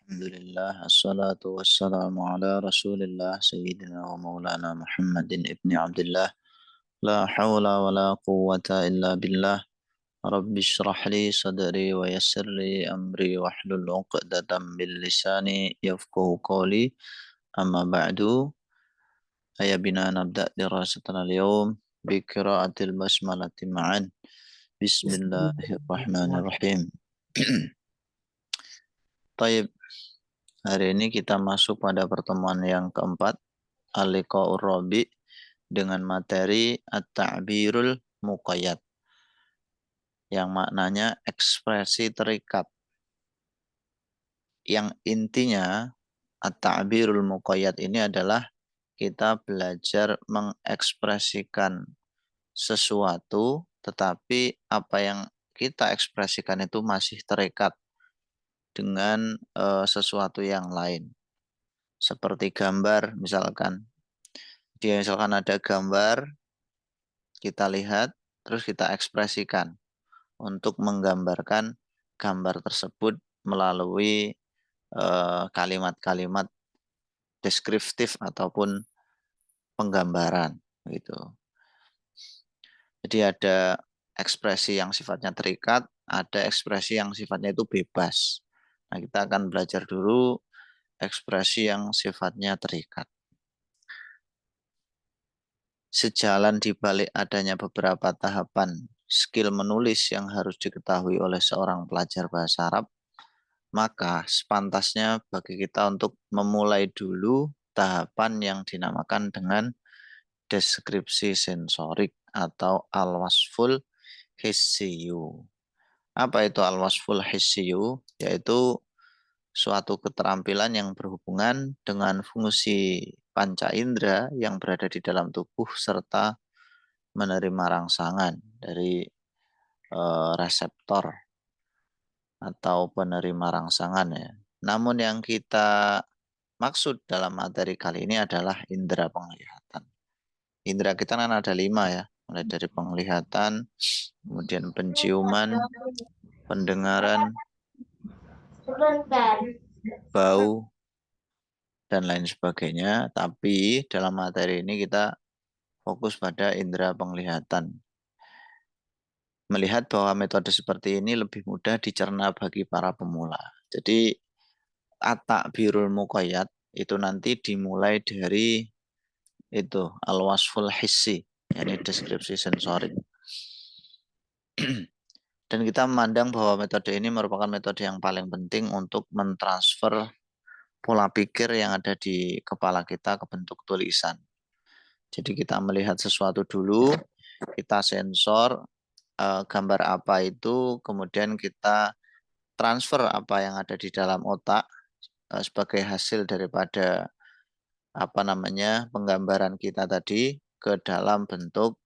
Alhamdulillah, assalatu wassalamu ala rasulillah Sayyidina wa maulana Muhammadin ibni Abdullah. La hawla wa la quwwata illa billah. Rabbi shrah li sadri wa yassir li amri wahlul uqdatam min lisani yafqahu qawli. Amma ba'du. Aya bina nabda dirasatana al-yawm bi qiraatil basmalati ma'an. Bismillahirrahmanirrahim. Taib, hari ini kita masuk pada pertemuan yang keempat, Al-Liqa'ur Rabi, dengan materi At-Ta'birul Muqayyad, yang maknanya ekspresi terikat. Yang intinya At-Ta'birul Muqayyad ini adalah kita belajar mengekspresikan sesuatu, tetapi apa yang kita ekspresikan itu masih terikat dengan sesuatu yang lain. Seperti gambar misalkan. Dia misalkan ada gambar, kita lihat, terus kita ekspresikan untuk menggambarkan gambar tersebut melalui kalimat-kalimat deskriptif ataupun penggambaran gitu. Jadi ada ekspresi yang sifatnya terikat, ada ekspresi yang sifatnya itu bebas. Nah, kita akan belajar dulu ekspresi yang sifatnya terikat. Sejalan di balik adanya beberapa tahapan skill menulis yang harus diketahui oleh seorang pelajar bahasa Arab, maka sepantasnya bagi kita untuk memulai dulu tahapan yang dinamakan dengan deskripsi sensorik atau al-wasful hissiyu. Apa itu al-wasful hissiyu? Yaitu suatu keterampilan yang berhubungan dengan fungsi panca indera yang berada di dalam tubuh serta menerima rangsangan dari reseptor atau penerima rangsangan ya. Namun yang kita maksud dalam materi kali ini adalah indera penglihatan. Indera kita kan ada 5 ya, mulai dari penglihatan, kemudian penciuman, pendengaran, bau, dan lain sebagainya. Tapi dalam materi ini kita fokus pada indera penglihatan. Melihat bahwa metode seperti ini lebih mudah dicerna bagi para pemula. Jadi at-ta'birul muqayyad itu nanti dimulai dari itu al-wasful hissi, yakni deskripsi sensorik. Dan kita memandang bahwa metode ini merupakan metode yang paling penting untuk mentransfer pola pikir yang ada di kepala kita ke bentuk tulisan. Jadi kita melihat sesuatu dulu, kita sensor gambar apa itu, kemudian kita transfer apa yang ada di dalam otak sebagai hasil daripada penggambaran kita tadi ke dalam bentuk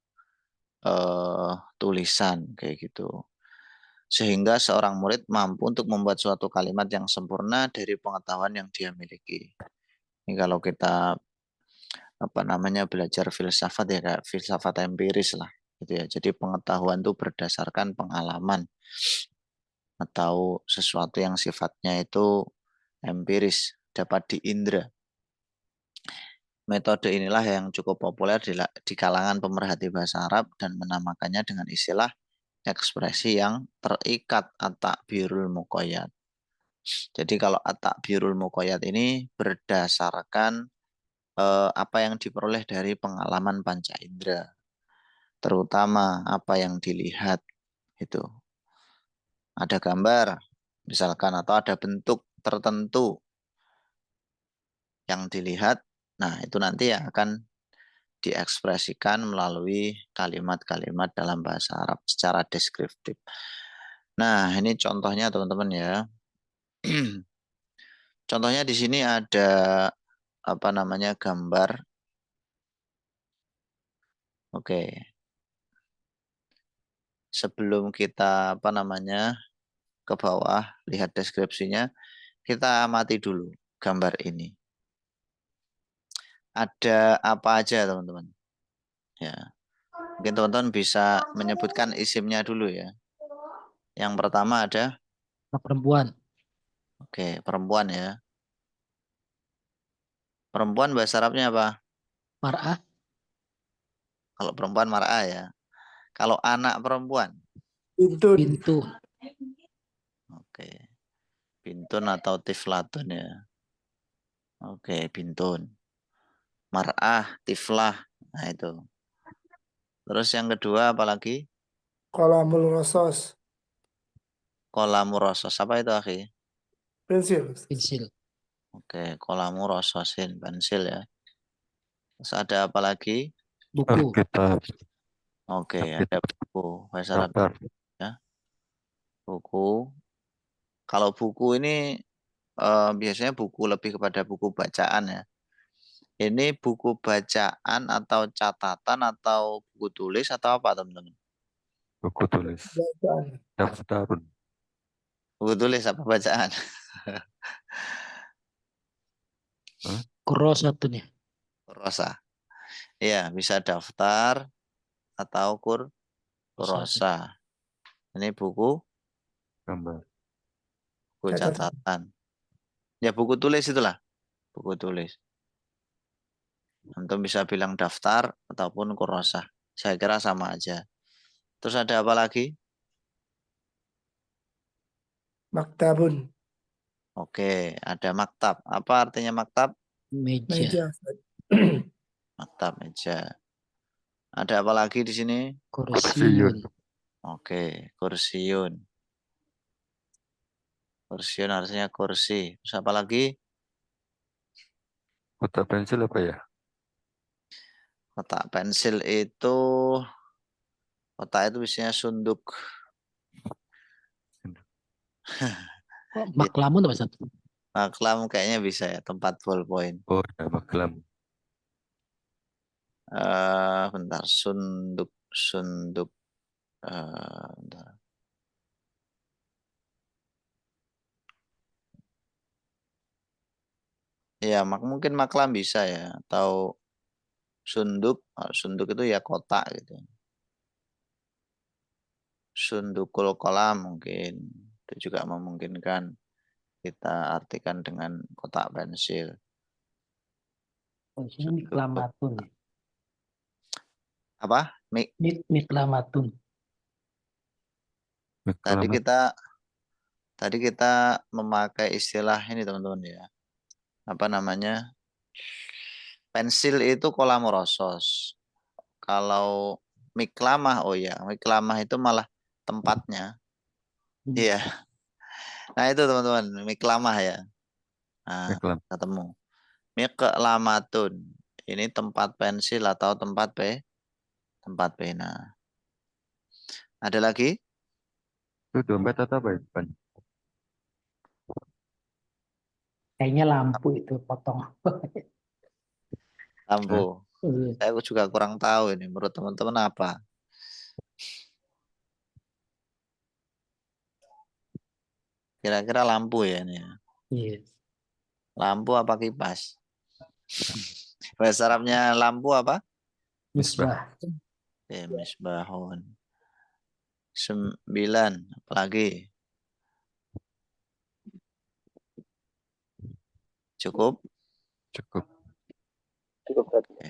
tulisan kayak gitu. Sehingga seorang murid mampu untuk membuat suatu kalimat yang sempurna dari pengetahuan yang dia miliki. Ini kalau kita belajar filsafat ya, kayak filsafat empiris lah gitu ya. Jadi pengetahuan itu berdasarkan pengalaman atau sesuatu yang sifatnya itu empiris, dapat diindra. Metode inilah yang cukup populer di kalangan pemerhati bahasa Arab dan menamakannya dengan istilah ekspresi yang terikat at-ta'birul muqayyad. Jadi kalau at-ta'birul muqayyad ini berdasarkan apa yang diperoleh dari pengalaman panca indera, terutama apa yang dilihat itu. Ada gambar misalkan atau ada bentuk tertentu yang dilihat, nah itu nanti yang akan diekspresikan melalui kalimat-kalimat dalam bahasa Arab secara deskriptif. Nah, ini contohnya teman-teman ya. Contohnya di sini ada gambar. Oke. Sebelum kita ke bawah lihat deskripsinya, kita amati dulu gambar ini. Ada apa aja teman-teman? Ya. Mungkin teman-teman bisa menyebutkan isimnya dulu ya. Yang pertama ada Perempuan. Oke, perempuan ya. Perempuan bahasa Arabnya apa? Mar'ah. Kalau perempuan mar'ah ya. Kalau anak perempuan. Bintun. Bintu. Oke. Bintun atau tiflatun ya. Oke, bintun. Mar'ah, tiflah. Nah itu. Terus yang kedua apalagi? Qalamul rasos. Kolamu rosos. Apa itu akhi? Pensil. Pensil. Oke, kolamu rososin. Pensil ya. Terus ada apa lagi? Buku. Alkitab, Oke, ada buku. Bahasa Arab daftar, ya. Buku. Kalau buku ini biasanya buku lebih kepada buku bacaan ya. Ini buku bacaan atau catatan atau buku tulis atau apa teman-teman? buku tulis, Bacaan. daftarun, Buku tulis apa bacaan? Hah? Kuros satunya. Kurosa. Iya, bisa daftar atau Satu. kurosa. Ini buku gambar, Catatan. catatan. Ya buku tulis itulah, buku tulis. Antum bisa bilang daftar ataupun kurosa. Saya kira sama aja. Terus ada apa lagi? Maktabun. Oke, ada maktab. Apa artinya maktab? Meja. Meja. Maktab meja. Ada apa lagi di sini? Kursiun. Oke, kursiun. Kursiun artinya kursi. Terus apa lagi? kotak pensil apa ya? Kotak pensil itu, kotak itu biasanya sunduk. Ya, Maklamun apa satu? maklam kayaknya bisa ya, tempat ballpoint. Oh ya, maklam, Bentar, sunduk, sunduk. Bentar. Ya, mungkin maklam bisa ya, atau sunduk. Sunduk itu ya kotak gitu. Sundukul kolam mungkin itu juga memungkinkan kita artikan dengan kotak pensil. Oh, ini miklamatun. Apa? Miklamatun. Tadi miklamat, kita memakai istilah ini teman-teman ya. Apa namanya? Pensil itu kolamorosos. Kalau miklamah, oh ya, miklamah itu malah tempatnya. Iya. Nah itu teman-teman, miklamah ya. Nah, miklam, ketemu. Miklamatun. Ini tempat pensil atau tempat pena. Ada lagi? itu dompet atau apa ya? Bukan. Kayaknya lampu itu potong. Lampu. Iya. Saya juga kurang tahu ini. Menurut teman-teman apa? Kira-kira lampu ya ini ya. Iya. Lampu apa kipas? Bahasa Arabnya lampu apa? Misbah. Misbahun. 9. Apalagi? Cukup? Cukup, Oke.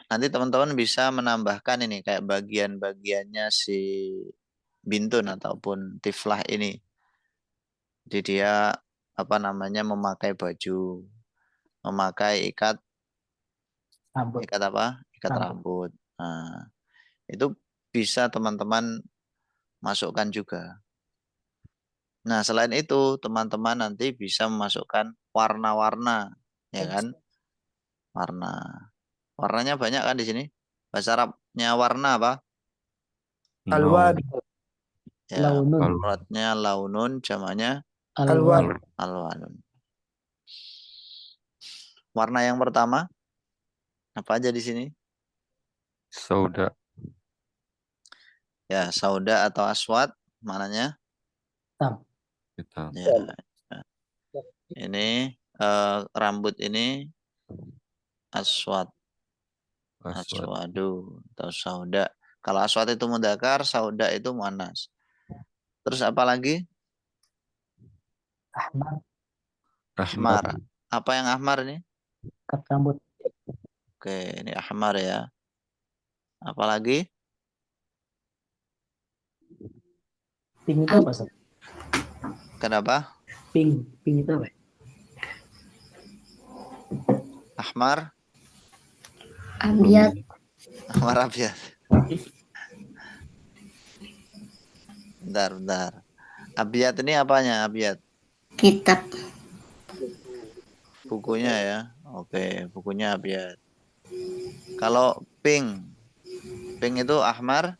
Nanti teman-teman bisa menambahkan ini kayak bagian-bagiannya si bintun ataupun tiflah ini. Jadi dia apa namanya memakai baju, memakai Rambut. ikat apa? Ikat Rambut. rambut. Nah, itu bisa teman-teman masukkan juga. Nah, selain itu teman-teman nanti bisa memasukkan warna-warna, ya kan? Warna. Warnanya banyak kan di sini? Bahasa Arabnya warna apa? Alwan. laun, Ya, Launun. mufradnya launun, jamanya Alwan. alwan, alwanun. Warna yang pertama apa aja di sini? sauda, Ya, sauda atau aswad, mananya? Hitam. hitam, Ya, ini rambut ini aswad, aswad, aswadu atau sauda. Kalau aswad itu mudzakkar, sauda itu muannas. Terus apa lagi? Ahmar. Ahmar. Apa yang ahmar ini? Ikat rambut. Oke, ini ahmar ya. Apalagi? Pink itu apa, Ustaz? Kenapa? Pink. Pink itu apa? Ahmar? Abiat, Ahmar abyad. Bentar. Abyad ini apanya? Abyad. kitab, Bukunya ya. Oke, bukunya abyad. Kalau pink. Pink itu ahmar.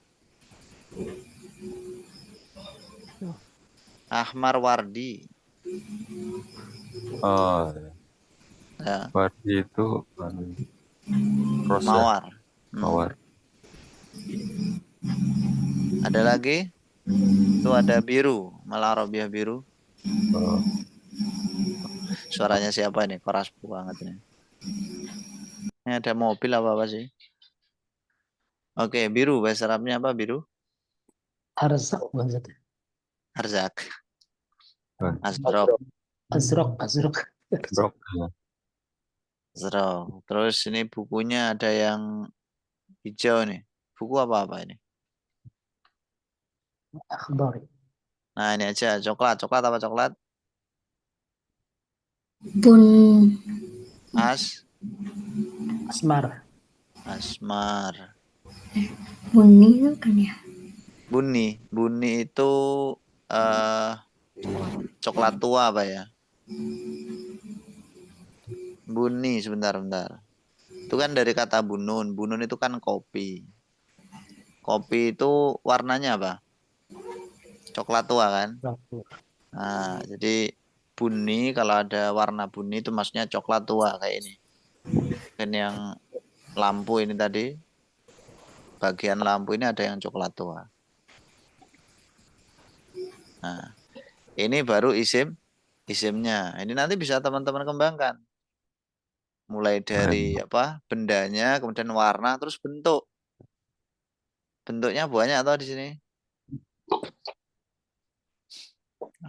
Ahmar wardi. Oh, Ya, Wardi itu rose ya, mawar. mawar. Ada lagi? Itu ada biru. Malah Arabiah biru. Oh, Suaranya siapa ini? Keras banget ini. Ini ada mobil apa sih? Oke, biru. Bahasa Arabnya apa biru? Arzak bukan, Ustaz? Arzak. Oh. Azrok. Azrok. Brok. Ya. Azrok. Terus ini bukunya ada yang hijau nih. Buku apa ini? Akhdar. Nah, ini aja. Coklat. Coklat apa coklat? bun, Asmar. Asmar. bunyi itu kan ya. Buni. Buni itu coklat tua apa ya? Buni, sebentar. Itu kan dari kata bunun. Bunun itu kan kopi. Kopi itu warnanya apa? Coklat tua kan? Nah, jadi buni kalau ada warna buni itu maksudnya coklat tua kayak ini. Dan yang lampu ini tadi, bagian lampu ini ada yang coklat tua. Nah, ini baru isimnya. Ini nanti bisa teman-teman kembangkan. Mulai dari apa? Bendanya, kemudian warna, terus bentuk. Bentuknya banyak atau di sini?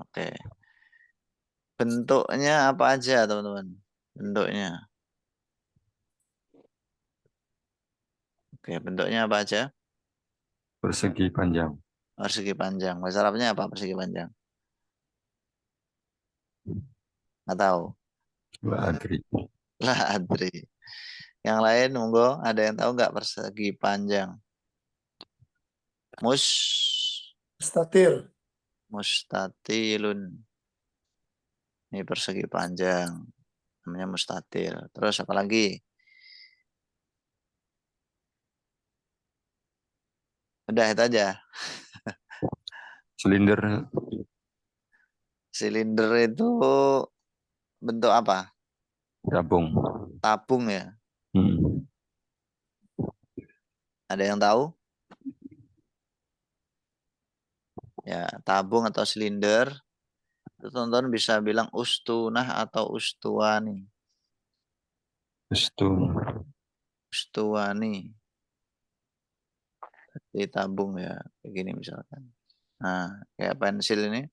Oke. Bentuknya apa aja, teman-teman? Bentuknya. Oke, bentuknya apa aja? Persegi panjang. Persegi panjang. Bahasa Arabnya apa persegi panjang? Nggak tahu. Lah adri. Lah, Adri. Yang lain, monggo. Ada yang tahu nggak persegi panjang? Mustatil. Mustatilun. Ini persegi panjang. Namanya mustatil. Terus apa lagi? Udah itu aja. Silinder. Silinder itu bentuk apa? Tabung. Tabung ya. Hmm. Ada yang tahu? Ya, tabung atau silinder. Itu teman-teman bisa bilang ustunah atau ustuani. Ustuani. Di tabung ya, kayak gini misalkan. Nah, kayak pensil ini.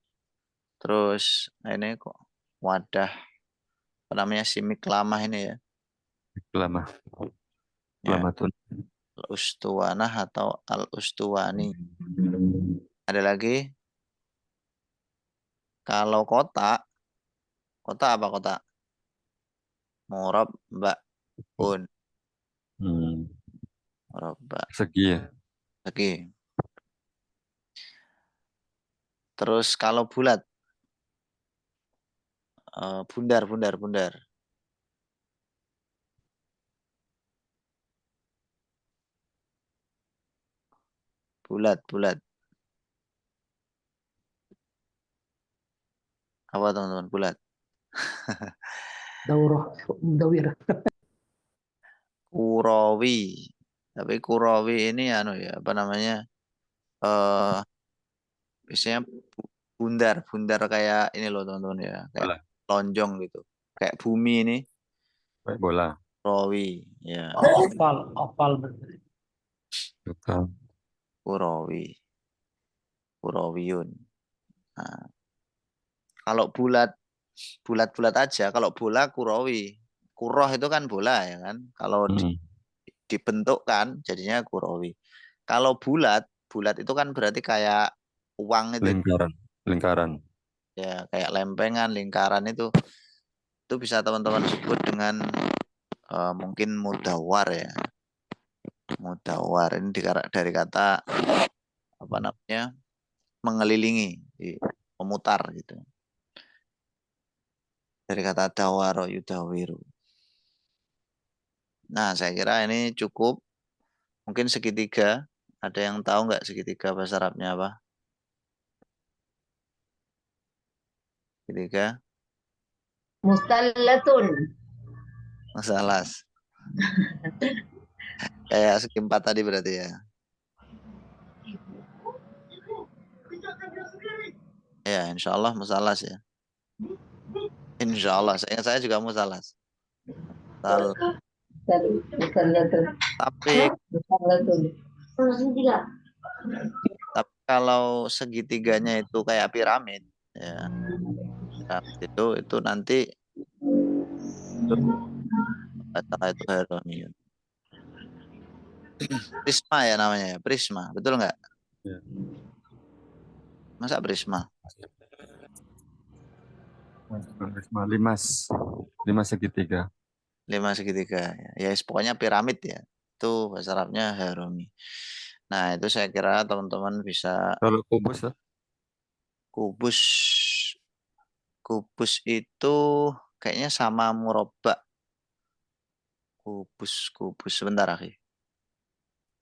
Terus ini kok wadah apa namanya simik lamah ini ya. Lama. Ya, Lamatun. al-ustuwanah atau al-ustuwani. Ada lagi? Kalau kota apa kota? Murabba'un. Hmm. Murabba. Persegi ya. Lagi. Terus kalau bulat, bundar. Bulat. Apa teman-teman bulat? Dawir. Kurawi. Tapi kurawi ini anu ya, apa namanya? Eh biasanya bundar kayak ini loh teman-teman ya, kayak Bola. lonjong gitu. Kayak bumi ini, Kayak bola. kurawi ya, Oval. Betul. kurawiyun. Nah, kalau bulat bulat-bulat aja. Kalau bola kurawi. Kuroh itu kan bola ya kan. Kalau Hmm. dibentukkan jadinya kurawi. Kalau bulat itu kan berarti kayak uang itu Lingkaran. Lingkaran. ya, kayak lempengan, lingkaran itu bisa teman-teman sebut dengan mungkin mudawar ya. Mudawar ini dari kata apa namanya? Mengelilingi, memutar gitu. Dari kata dawaro yudawiru. Nah, saya kira ini cukup. Mungkin segitiga. Ada yang tahu nggak segitiga bahasa Arabnya apa? Segitiga. Mustalatun. Masalah. Kayak segi empat tadi berarti ya. Ya, insya Allah musalas ya. Insya Allah. Saya juga musalas. Mustalatun. Tapi Mustalatun. kalau segitiganya itu kayak piramid, ya, piramid itu nanti itu salah itu Heronium. Prisma ya namanya ya, prisma, betul nggak? Ya. Masa prisma? Limas segitiga. 5 segitiga. Ya, pokoknya piramid ya. Itu bahasa Arabnya Haroni. Nah, itu saya kira teman-teman bisa Kalau kubus lah. kubus. Kubus itu kayaknya sama murabba. Kubus sebentar akhi.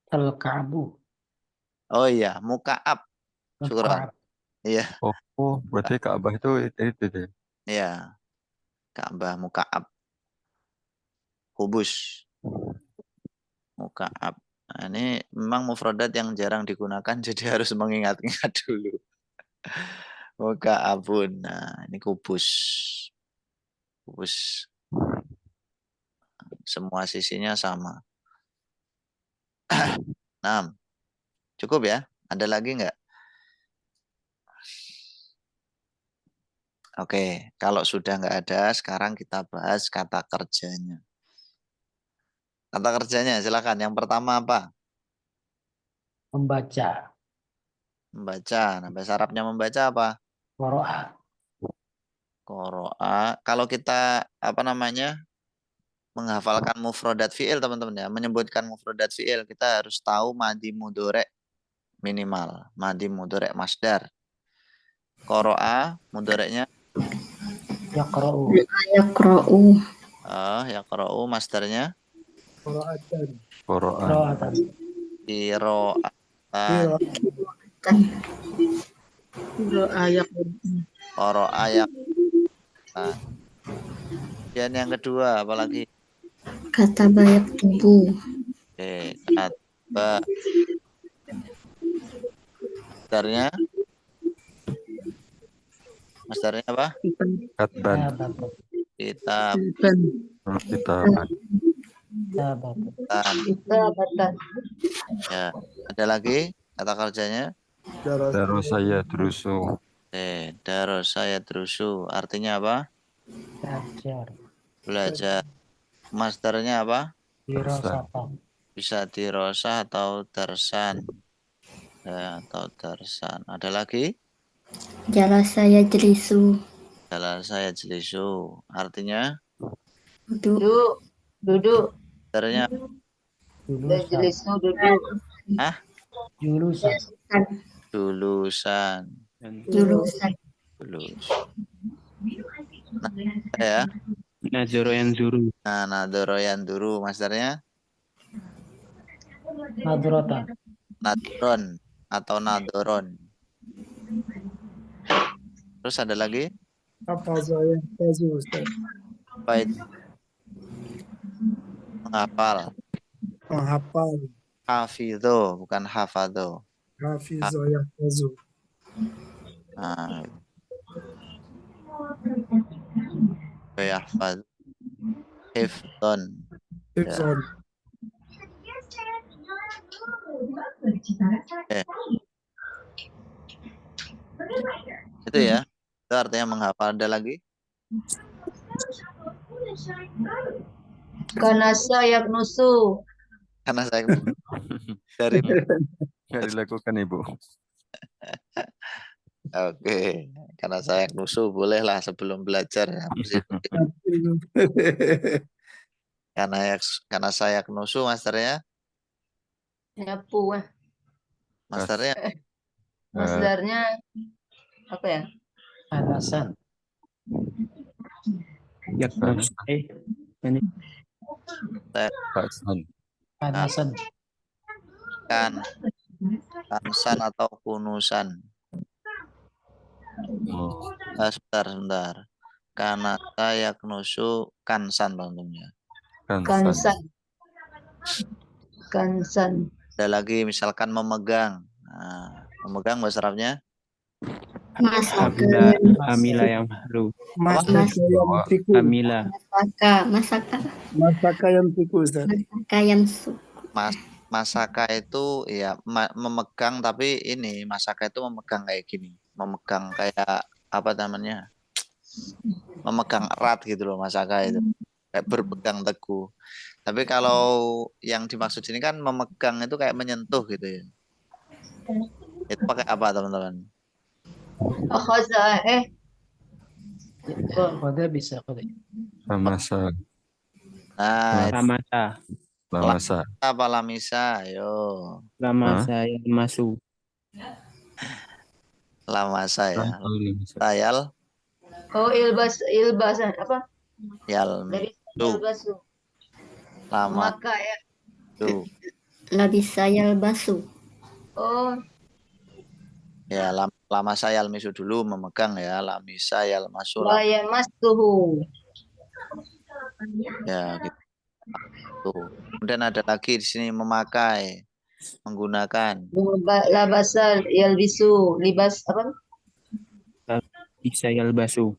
Al-Ka'bu. Oh iya, mukaab. Syukran. Al-Ka'ab. Iya, Berarti Ka'bah itu deh. iya. Ka'bah mukaab. Kubus. Mukaab. Nah, ini memang mufradat yang jarang digunakan, jadi harus mengingat-ingat dulu. Mukaabun. Nah, ini kubus. Kubus. Semua sisinya sama. 6. Cukup ya? Ada lagi nggak? Oke, kalau sudah nggak ada, sekarang kita bahas kata kerjanya. Kata kerjanya, silakan. Yang pertama apa? Membaca. Membaca. Nah, bahasa Arabnya membaca apa? Qara'a. Qoro'a. Kalau kita apa namanya menghafalkan mufrodat fiil teman-teman ya, menyebutkan mufrodat fiil kita harus tahu madi mudorek minimal, madi mudorek masdar. Qoro'a mudoreknya Yaqra'u. Yaqra'u. ya qoro'u masdarnya Qira'atan. Qur'an. Qira'atan. kiro'atan. Tan. Qoro'a ya. Dan yang kedua apalagi? Kata banyak tubuh. Kata masdarnya apa? Katban. Tabatu. Kitab Kitaban. Tabatu. Kitabatan. Ya, ada lagi kata kerjanya? Terus saya terusu. Daros saya terusu. Artinya apa? Belajar. Belajar. Masdarnya apa? Dirasatan. Bisa dirosa atau darsan. Ya, atau darsan. Ada lagi? Jala saya jelisu. Jalan saya jelisu. Artinya? Duduk. Duduk. Masdarnya Julusan. Jelisu duduk. Julusan. julusan. Jurusan. Julus. Nah, ya. Najoro yang zuru. Nah, nadoroyan duru. Masdarnya? Nadrotan. Nadron atau nadoron. Terus ada lagi? Hafaza yahfazu Ustaz. Apa itu? Menghafal. Menghafal. Hafidho, bukan hafadho. Hafiza yahfazu. Nah, yahfaz. Hifdon. Hifzan. Itu ya. Itu artinya menghafal. Ada lagi? Kanasa yaknusu. Karena saya dari Nggak dilakukan Ibu. oke, karena saya nusu bolehlah sebelum belajar ya. Karena saya nusu masternya, Nyapu. masternya Masdarnya apa ya? Panasan. Yaknus. Ini Paksan. Panasan. kan kansan atau kunusan. Oh, Sebentar. Karena saya nusu kansan tentunya. Kansan. Kansan. Ada lagi misalkan memegang. Nah, memegang bahasa Arabnya Hamila, Masakan. Hamila yang baru. Masaka yang tiku. Hamila. Masaka. Masaka yang tiku, Ustaz. Masaka yang su. masaka itu ya memegang, tapi ini masaka itu memegang kayak gini. Memegang kayak apa namanya? Memegang erat gitu loh masaka itu. Kayak berpegang teguh. Tapi kalau yang dimaksud sini kan memegang itu kayak menyentuh gitu ya. Itu pakai apa teman-teman? Akhaza Kode bisa kode. Lamasa. Nah, itu Lamasa. Lamasa. apa lamisa? Ayo, Lamasa yang masuk. lamasa ya. Lamasa. Tayal, Oh, ilbasan apa? yal, Dari tu, ilbasu. lama, Maka ya. tu. Labisa yalbasu. Oh, Ya, lama sayal misu dulu memegang ya, lamisa yal masul. la yamassuhu. Ya, gitu. Kemudian ada lagi di sini memakai, menggunakan. Labasal yalbisu. Libas apa? Bisa yalbasu.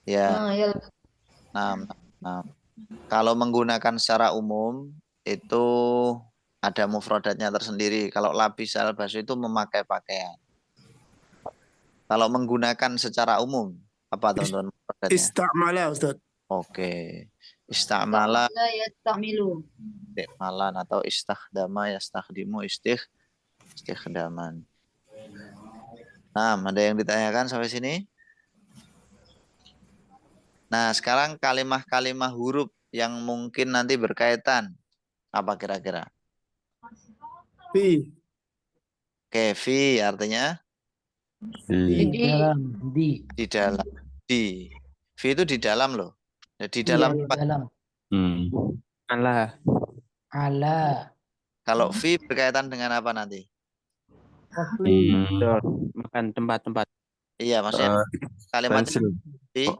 Ya, Yal nah. Kalau menggunakan secara umum itu ada mufradatnya tersendiri. Kalau labisal basu itu memakai pakaian. Kalau menggunakan secara umum apa teman-teman mufradatnya? Istamala, Ustaz. Oke. Istamala, la yastamilu. istikmalan atau istakhdama, yastakhdimu, istikhdaman. Nah, ada yang ditanyakan sampai sini? Nah, sekarang kalimah-kalimah huruf yang mungkin nanti berkaitan. Apa kira-kira? Fi. Oke, fi artinya Di. Di dalam. Di. di dalam. Di. Fi itu di dalam loh. Ya, di Iya, dalam di apa? dalam. Allah. Ala. Kalau fi berkaitan dengan apa nanti? Fakli. Betul. Makan tempat-tempat. Iya, maksudnya kalimatnya Pensil. fi. Oh,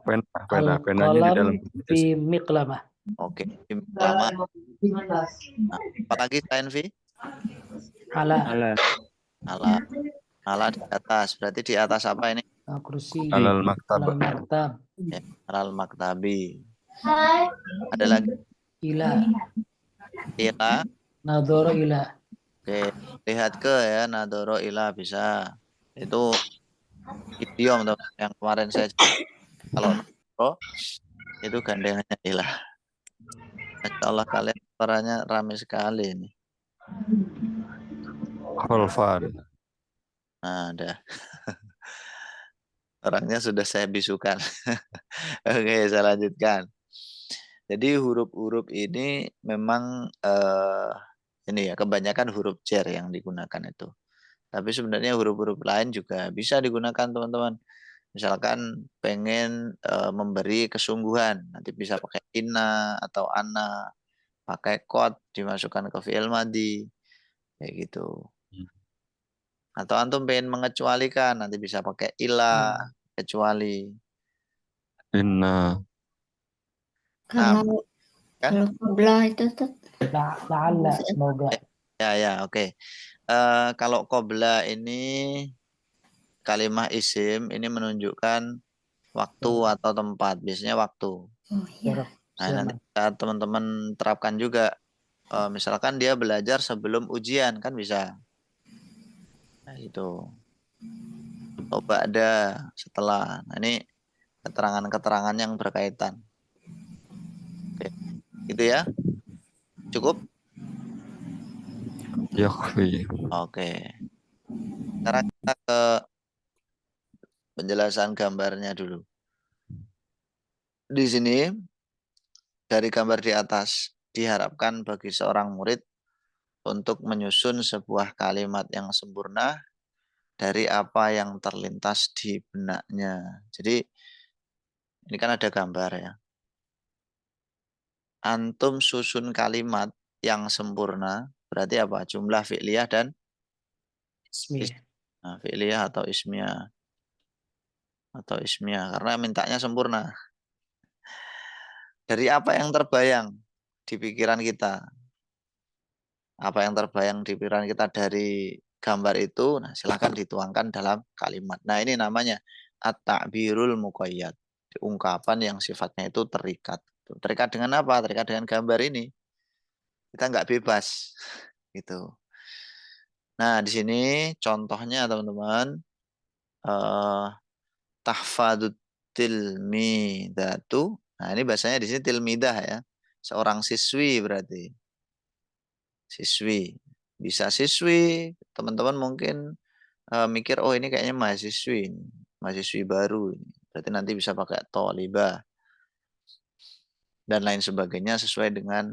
penanya di dalam. Al-qalam fi miqlamah. Oke, lama. Nah, apalagi selain fi? Ala. Allah. Ala. Ala di atas. Berarti di atas apa ini? Kursi. Alal maktab. Alal maktab. Ya, alal maktabi. Ada lagi Ila. ila. Nadoro ila. Oke, lihat ke ya, nadoro ila bisa. Itu idiom teman yang kemarin saya kalau nadoro itu gandengannya ila. Masya Allah kalian suaranya ramai sekali ini. Kholfan. Nah, ada. Orangnya sudah saya bisukan. Oke, saya lanjutkan. Jadi huruf-huruf ini memang ini ya kebanyakan huruf jar yang digunakan itu. Tapi sebenarnya huruf-huruf lain juga bisa digunakan teman-teman. Misalkan pengen memberi kesungguhan, nanti bisa pakai inna atau ana, pakai qad dimasukkan ke fi'il madhi, kayak gitu. Atau antum pengen mengecualikan, nanti bisa pakai ila, kecuali. Inna. Kalau Kan? kalau qabla itu tuh La'alla. Semoga. Ya, oke. Kalau qobla ini kalimah isim ini menunjukkan waktu atau tempat, biasanya waktu. oh ya. Nah, nanti saat teman-teman terapkan juga, misalkan dia belajar sebelum ujian kan bisa. Nah itu. Atau ba'da setelah. Nah ini keterangan-keterangan yang berkaitan. Oke. Gitu ya. Cukup? Yakfi. Oke. Sekarang kita ke penjelasan gambarnya dulu. Di sini dari gambar di atas diharapkan bagi seorang murid untuk menyusun sebuah kalimat yang sempurna dari apa yang terlintas di benaknya. Jadi ini kan ada gambar ya. Antum susun kalimat yang sempurna berarti apa? Jumlah fi'liyah dan Ismi. fi'liyah atau ismiyah. Karena mintanya sempurna. Dari apa yang terbayang di pikiran kita? Apa yang terbayang di pikiran kita dari gambar itu, nah silahkan dituangkan dalam kalimat. Nah ini namanya at-ta'birul muqayyad. Ungkapan yang sifatnya itu terikat. Terikat dengan apa? Terikat dengan gambar ini. Kita nggak bebas. Gitu. Nah di sini contohnya teman-teman. Tahfadut tilmidatu. Nah ini bahasanya di sini tilmidah ya. Seorang siswi berarti. Siswi. Bisa siswi. Teman-teman mungkin mikir, oh ini kayaknya mahasiswi. Mahasiswi baru. Berarti nanti bisa pakai tolibah. Dan lain sebagainya sesuai dengan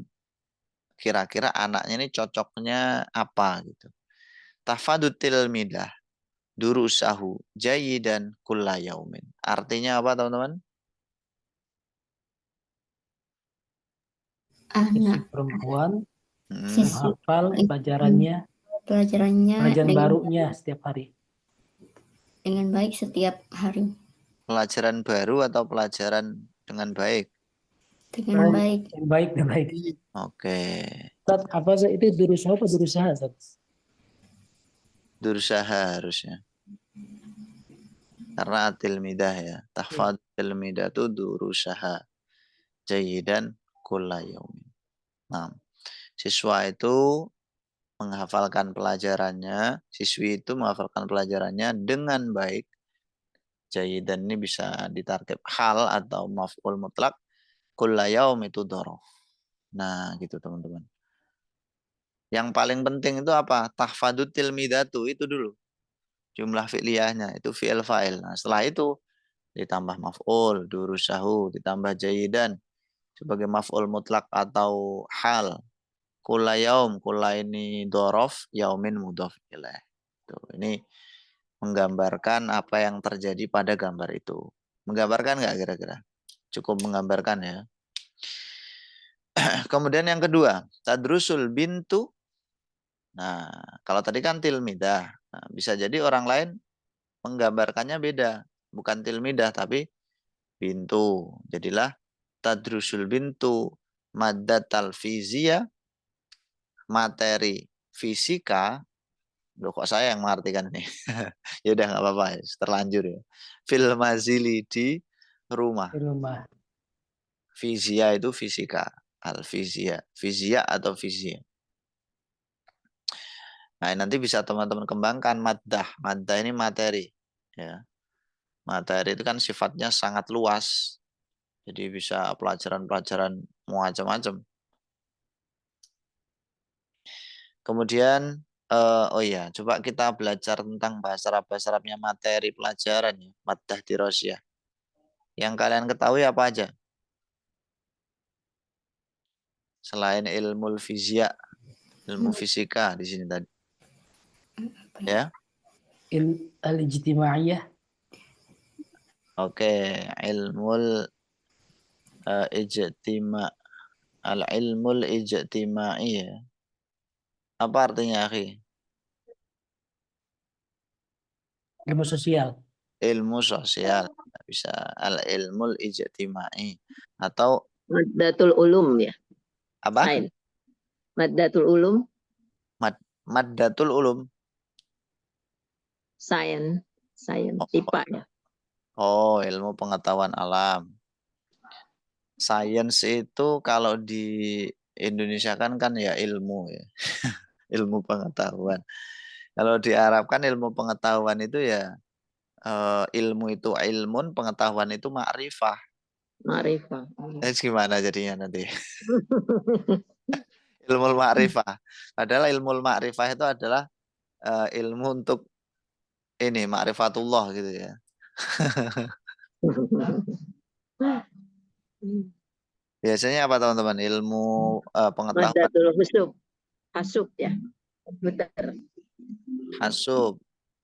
kira-kira anaknya ini cocoknya apa gitu. Tahfadut tilmidah. Durusahu jayidan kulla yaumin. Artinya apa teman-teman? Siswi Anak perempuan siswi menghafal pelajarannya, pelajarannya pelajaran barunya setiap hari. dengan baik setiap hari. Pelajaran baru atau pelajaran dengan baik? Dengan baik. Yang baik, yang baik. Oke. Ustaz, apa itu durusaha apa durusaha, Ustaz? Dursaha harusnya. Karena tilmidah ya. Tahfad tilmidah itu durusaha. Jayidan kulla yaumin. Nah, siswa itu menghafalkan pelajarannya. Siswi itu menghafalkan pelajarannya dengan baik. Jayidan ini bisa ditarkib hal atau maf'ul mutlak. Kulla yaum itu dhorof. Nah, gitu teman-teman. Yang paling penting itu apa? Tahfadut tilmidatu itu dulu. Jumlah fi'liyahnya itu fi'il fa'il. Nah, setelah itu ditambah maf'ul, durusahu, ditambah jayidan sebagai maf'ul mutlak atau hal. Kulla yaum, kulla ini dhorof, yaumin mudhof ilaih. Ini menggambarkan apa yang terjadi pada gambar itu. Menggambarkan nggak kira-kira? Cukup menggambarkan ya. Kemudian yang kedua, tadrusul bintu. Nah, kalau tadi kan tilmidah. Nah, bisa jadi orang lain menggambarkannya beda. Bukan tilmidah, tapi bintu. Jadilah tadrusul bintu maddatal fizia, materi fisika. Loh, kok saya yang mengartikan ini? Ya udah nggak apa-apa, terlanjur ya. Fil mazili di rumah. Di rumah. Fizia itu fisika. Al-fizia. Fizia atau fizia. Nah, nanti bisa teman-teman kembangkan maddah. Maddah ini materi. Ya. Materi itu kan sifatnya sangat luas. Jadi bisa pelajaran-pelajaran macam-macam. Kemudian, oh iya, coba kita belajar tentang bahasa Arabnya materi pelajaran ya. Maddah dirosiyah. Yang kalian ketahui apa aja? Selain ilmu fisika, ilmu fisika di sini tadi. Ya. Al-ijtimaiyah. Oke, ilmu ijtima, al-ilmul ijtimai ya. Apa artinya, akhi? Ilmu sosial. Ilmu sosial. Bisa al-ilmul ijtimai atau Maddatul ulum ya. apa? Sain. Maddatul ulum. Maddatul ulum. Sains. IPA ya. Oh, ilmu pengetahuan alam. Sains itu kalau di Indonesia kan ya ilmu ya. Ilmu pengetahuan. Kalau di Arab kan ilmu pengetahuan itu ya ilmu itu ilmun, pengetahuan itu ma'rifah. Ma'rifah. Gimana jadinya nanti? Ilmu ma'rifah. Padahal ilmu ma'rifah itu adalah ilmu untuk ini ma'rifatullah gitu ya. Biasanya apa teman-teman? Ilmu pengetahuan Maddatul husub. Hasub ya. Betul. hasub,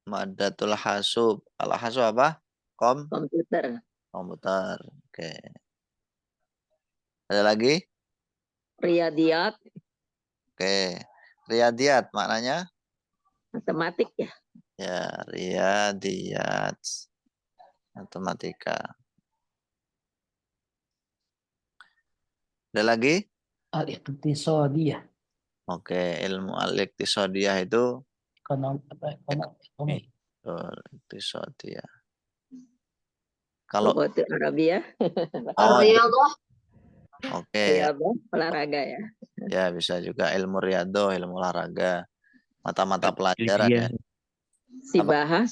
madatul hasub. Kalau hasub apa? Komputer. Komputer. Oke. Ada lagi? Riyadiyat. Oke. Riyadiyat maknanya? Matematik ya. Ya, riyadiyat. Matematika. Ada lagi? Al-iqtisadiyah. Oke, ilmu al-iqtisadiyah itu Ekonomi. iqtisadiyah. Kalau Lugatul Arabiyah. oh, Riyadhah. oke, Riyadhah, olahraga ya. ya bisa juga ilmu riyadhah, ilmu olahraga, mata-mata pelajaran ya. Ilmiah. Si bahas.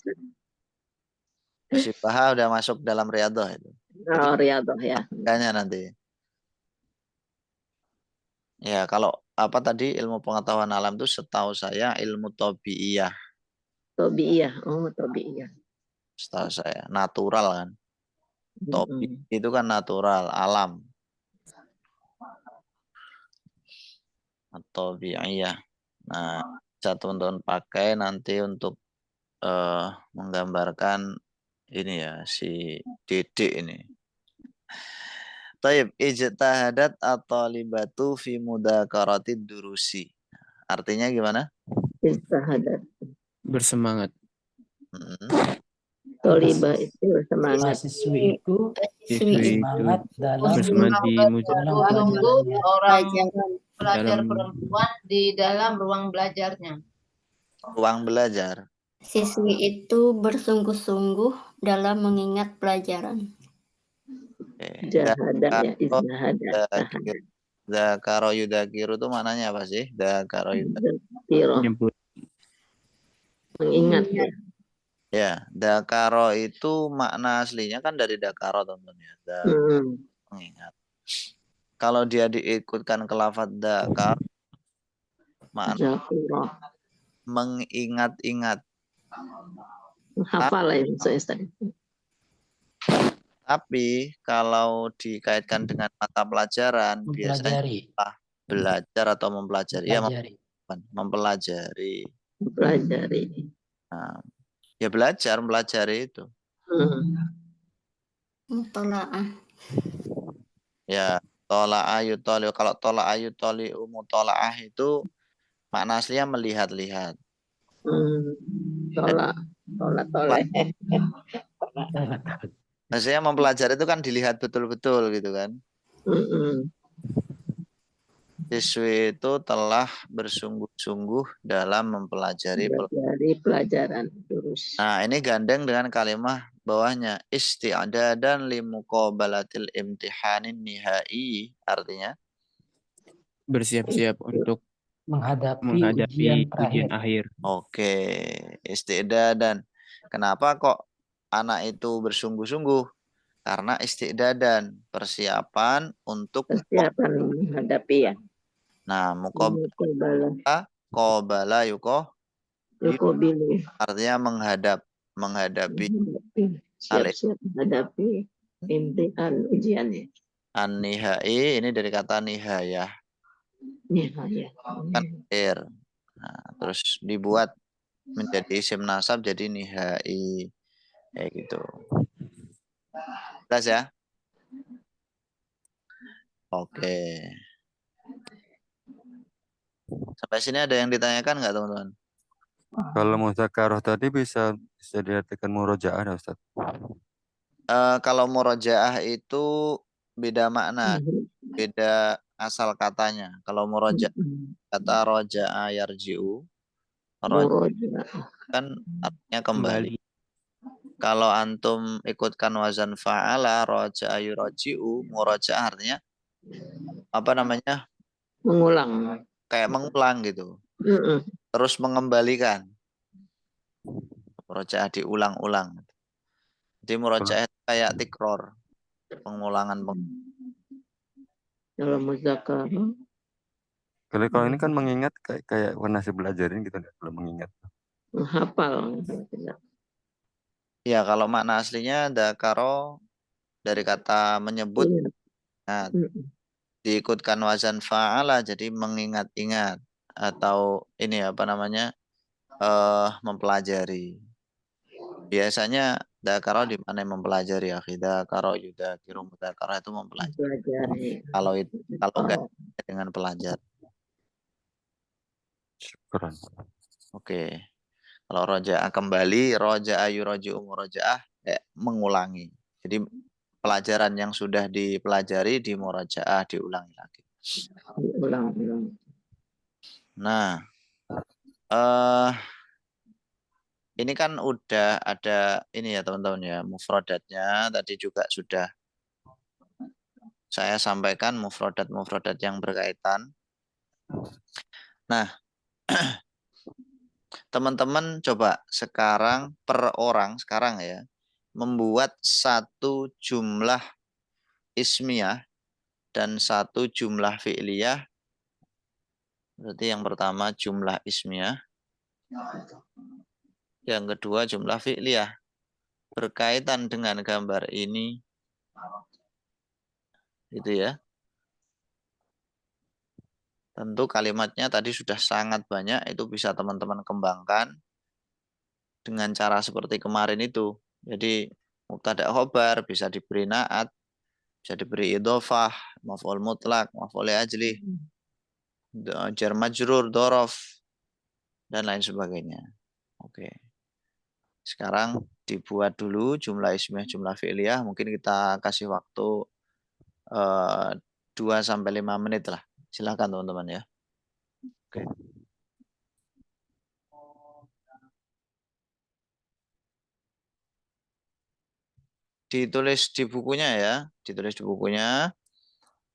Musibah udah masuk dalam riyadhah itu. Oh, Riyadhah ya. Kayaknya nanti. Ya, kalau apa tadi ilmu pengetahuan alam itu setahu saya ilmu tabiiyah, Tobi'iyah. Oh, Tobi'iyah. setahu saya natural kan. Tobi itu kan natural, alam. Atau bi'iyah. Nah, bisa teman-teman pakai nanti untuk menggambarkan ini ya, si Dede ini. Taib, ijtahadat at-talibatu fi mudakaratid durusi. Artinya gimana? Istahadat. Bersemangat. Tolibah itu semangat. Mahasiswi itu Siswi itu semangat dalam bersemangat di dalam menunggu pelajarannya. orang Pelajaran. pelajar Dalam- perempuan di dalam ruang belajarnya. Ruang belajar. Siswi itu bersungguh-sungguh dalam mengingat pelajaran. Oke. Jahadah ya. Istahadat. Dakir. Dakaro yudakiru itu maknanya apa sih? Dakaro yudakiru. Tiroh. Menyebut Mengingat ya. Ya, dakaro itu makna aslinya kan dari dakaro teman-teman ya. Mengingat. Kalau dia diikutkan ke lafadz dakar, makna Zakurah. mengingat-ingat. Hafal lah ya maksudnya Ustaz. Tapi kalau dikaitkan dengan mata pelajaran, biasanya Mempelajari. belajar atau mempelajari. Ya, mempelajari. Pelajari. Nah, ya belajar, mempelajari itu. Mutola'ah. Ya, tola'ah yutoli. Kalau tola'ah yutoli mutola'ah itu makna aslinya melihat-lihat. Tolak. Maksudnya mempelajari itu kan dilihat betul-betul gitu kan. Siswi itu telah bersungguh-sungguh dalam mempelajari. Pelajaran terus. Nah, ini gandeng dengan kalimat bawahnya isti'dadan limuqabalatil imtihanin nihai, artinya bersiap-siap untuk menghadapi ujian ujian terakhir. akhir. oke, isti'dadan. Kenapa kok anak itu bersungguh-sungguh? Karena isti'dadan, persiapan untuk Persiapan menghadapi ya. nah, Muqabalah. qabala Yuqabilu. artinya menghadapi Siap-siap menghadapi imtihan ujian ya. an-nihai, ini dari kata nihayah. Nihayah. Kan akhir. Nah, terus dibuat menjadi isim nasab jadi nihai. Kayak gitu. Jelas ya? Oke. Sampai sini ada yang ditanyakan nggak teman-teman? Kalau mudzakarah tadi bisa diartikan murojaah ya Ustaz? Kalau murojaah itu beda makna, beda asal katanya. Kalau murojaah kata roja'a yarji'u, kan artinya kembali. Kalau antum ikutkan wazan fa'ala roja'a yuraji'u, murojaah artinya apa namanya? Mengulang. Kayak mengulang gitu. Terus mengembalikan. Rojaah diulang-ulang. Jadi murojaah itu kayak tikror, pengulangan. Kalau muzakarah, Kalau ini kan mengingat kayak pernah saya belajarin gitu, kalau mengingat. hafal. Ya, kalau makna aslinya dakaro dari kata menyebut, Ingat. nah, Mm-mm. diikutkan wazan fa'ala jadi mengingat-ingat atau ini apa namanya mempelajari. Biasanya dakaro di mana mempelajari dakaro yudakiru mudakaro itu mempelajari. Pelajari. Kalau enggak dengan pelajar. Syukuran. Oke. Kalau rojaah kembali, rojaah yuroji'u murojaah mengulangi. Jadi pelajaran yang sudah dipelajari di murojaah diulangi lagi. Ulang-ulang. Nah, ini kan udah ada ini ya teman-teman ya, mufradatnya tadi juga sudah saya sampaikan mufradat-mufradat yang berkaitan. Nah, teman-teman coba sekarang per orang sekarang ya membuat satu jumlah ismiyah dan satu jumlah fi'liyah. Berarti yang pertama jumlah ismiyah, yang kedua jumlah fi'liyah. Berkaitan dengan gambar ini, gitu ya. Tentu kalimatnya tadi sudah sangat banyak, itu bisa teman-teman kembangkan dengan cara seperti kemarin itu. Jadi mubtada khobar bisa diberi naat, bisa diberi idhofah, maf'ul mutlak, maf'ul ajli, jar majrur, dorof, dan lain sebagainya. Oke. Sekarang dibuat dulu jumlah ismiyah, jumlah fi'liyah. Mungkin kita kasih waktu 2-5 menit lah. Silakan teman-teman ya. Oke. Ditulis di bukunya ya, ditulis di bukunya.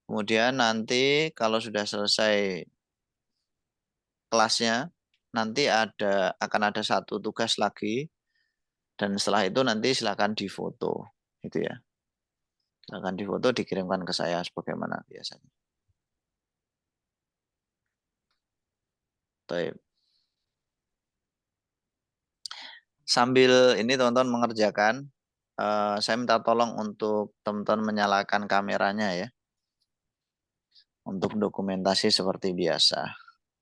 Kemudian nanti kalau sudah selesai kelasnya, nanti akan ada satu tugas lagi, dan setelah itu nanti silakan difoto, gitu ya. Silakan difoto, dikirimkan ke saya sebagaimana biasanya. Baik. Sambil ini teman-teman mengerjakan, saya minta tolong untuk teman-teman menyalakan kameranya ya. Untuk dokumentasi seperti biasa.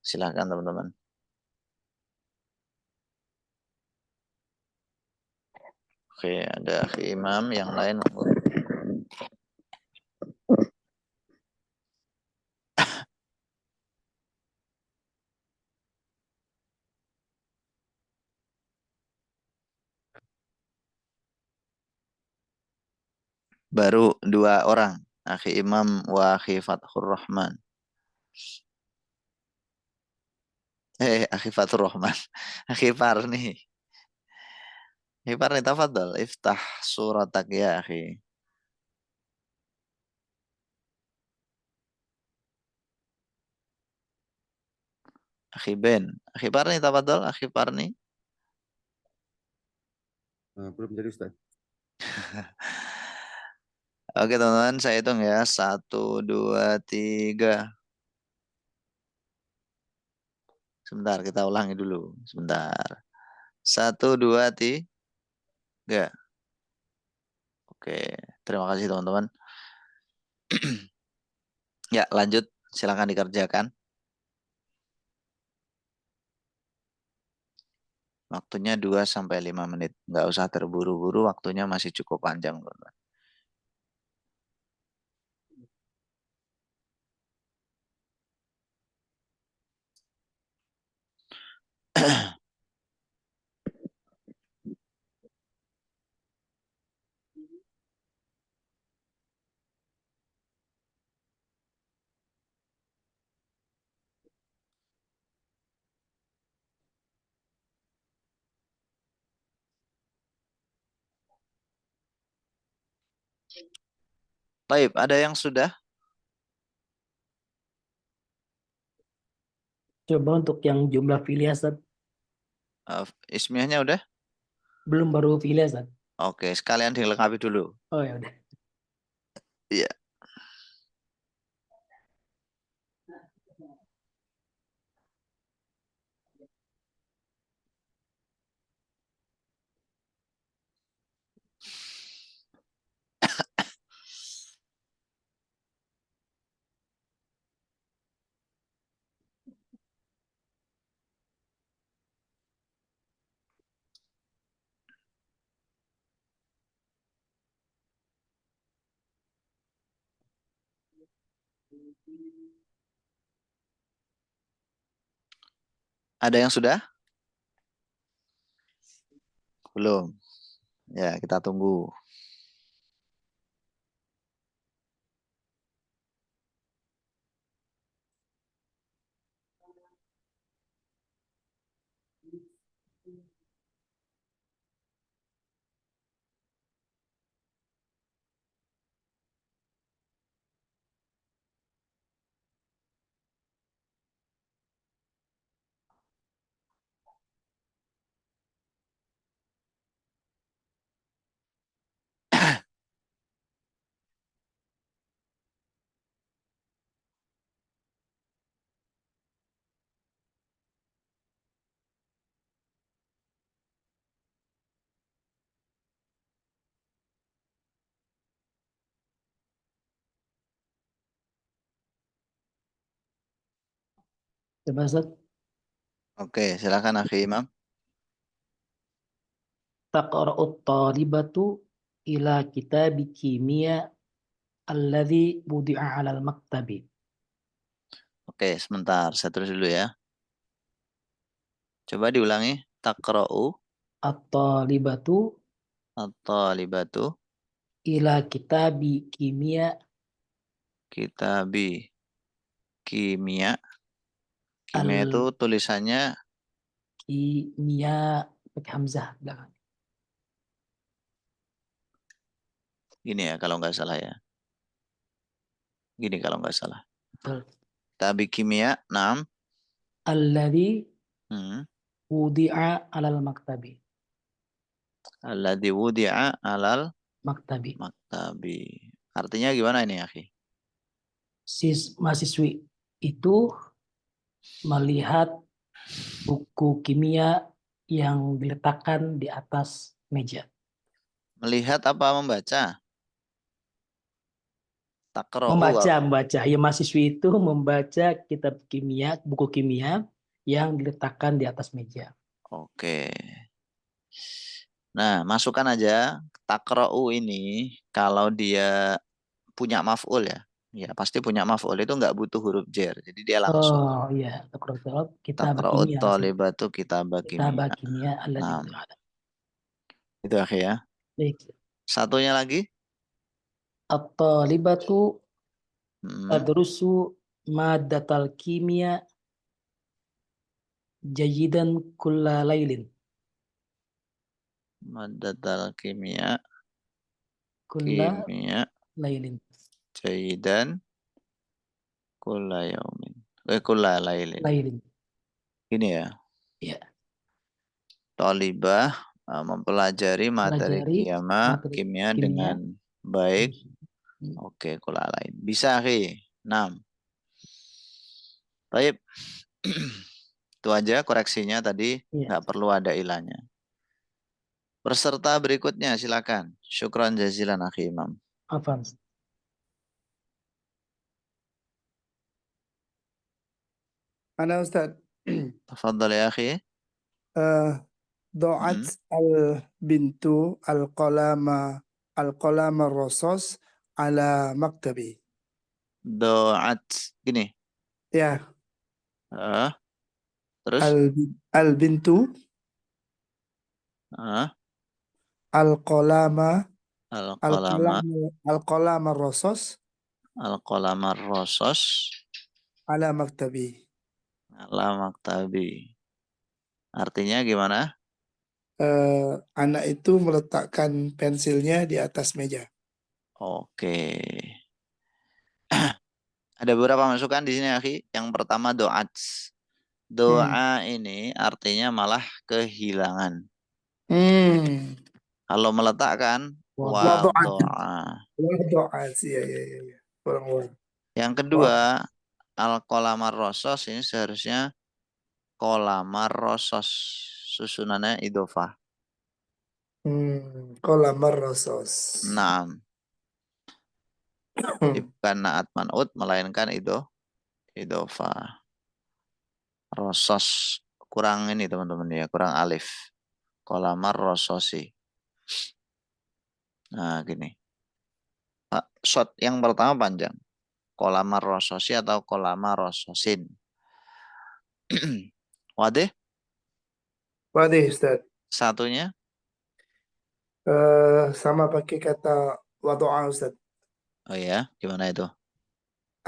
Silakan teman-teman. Oke, ada akhi Imam, yang lain. Baru 2 orang, akhi Imam wa akhi Fathur Rahman. Akhi Fathur Rahman. Akhi Parni. Akhi Parni, tafadhal, iftah suratak ya akhi. Akhi Ben. Akhi Parni, tafadhal, akhi Parni. Belum jadi Ustaz. Oke teman-teman, saya hitung ya. 1, 2, 3. Sebentar, kita ulangi dulu. Sebentar. 1, 2, 3. Oke, terima kasih teman-teman. Ya, lanjut. Silakan dikerjakan. Waktunya 2-5 menit. Nggak usah terburu-buru, waktunya masih cukup panjang, teman-teman. Baik, ada yang sudah? Coba untuk yang jumlah filia, Ustaz. Ismiyahnya udah? Belum, baru filia, Ustaz. Oke, sekalian dilengkapi dulu. Oh ya udah. Iya. Ada yang sudah? Belum. Ya, kita tunggu. Coba Ustaz. Oke, silakan akhi Imam. Taqra'ut talibatu ila kitabi kimia alladhi wudi'a 'alal maktabi. Oke, sebentar. Saya tulis dulu ya. Coba diulangi. Taqra'u At-talibatu at-talibatu ila kitabi kimia kitabi kimia. Kimia itu tulisannya kimia pakai hamzah belakang. gini ya kalau nggak salah ya. Gini kalau nggak salah. Betul. Kitabi kimia 6. Alladhi Hmm. wudi'a 'alal maktabi. Alladzi wudi'a alal Maktabi. maktabi. Artinya gimana ini, akhi? Mahasiswi itu melihat buku kimia yang diletakkan di atas meja. Melihat apa membaca? Taqra'u. Membaca. Ya, mahasiswi itu membaca kitab kimia, buku kimia yang diletakkan di atas meja. Oke. Nah, masukkan aja taqra'u ini kalau dia punya maf'ul ya. Ya, pasti punya maf'ul itu nggak butuh huruf jer. Jadi dia langsung. Oh iya, kitab Taqra'u kimia. talibatu kitabah Kitab kimia. kimia alladhi Nah, wudi'a. itu akhi ya. Baik. Satunya lagi. At-talibatu Hmm. tadrusu maddatal kimia jayidan kulla lailin. Maddatal kimia. Kulla Kimia. lailin. Jayidan. Kulla yaumin. Kulla lailin. Lailin. Ini ya. Ya. Talibah mempelajari materi Pelajari materi kimia kimia. dengan baik. Hmm. Oke, kulla lain. Bisa, akhi. 6. Baik. Itu aja koreksinya tadi. Iya. Nggak perlu ada ilahnya. Peserta berikutnya silakan. Syukran jazilan, akhi Imam. Afan. Ana Ustaz. Tafadhal ya, akhi. ضاعت البنت القلم الرصاص على مكتبي. Doat. Gini. Ya, Terus. البنت القلم Al-qalama. القلم الرصاص Al-qalama rosos. على مكتبي. Ala maktabi. Artinya gimana? Anak itu meletakkan pensilnya di atas meja. Oke. Ada beberapa masukan di sini, akhi. Yang pertama doat. Doa ini artinya malah kehilangan. Kalau meletakkan Waduh. wadu'a. Wadu'a sih ya. Kurang. Yang kedua, al-qalamar rosos ini seharusnya qalamar rosos. Susunannya idhofah. Qalamar rasos. Nah, bukan naat man'ut melainkan idhofah. Rosos kurang ini teman-teman ya, kurang alif. Qalamar rososi. Nah, gini. Shot yang pertama panjang. Qalamar rososi atau qalamar rososin. Wadih? Wadih Ustaz. Satunya? Sama pakai kata wadu'a Ustaz. Oh ya, gimana itu?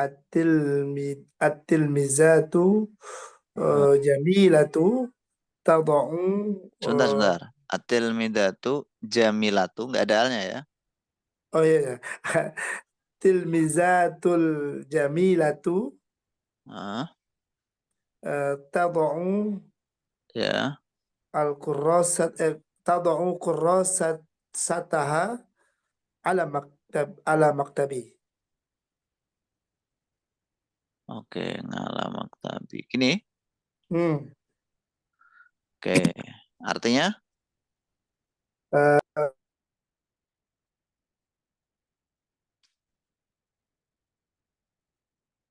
At-tilmizatu jamilatu tada'u Sebentar. At-tilmidatu jamilatu. Nggak ada alnya ya? oh iya. Tilmizatul jamilatu tada'u Ya. al-kurrasat tada'u kurrasataha ala maktabi. Oke, ngalamak tabi. Gini. Oke. Artinya?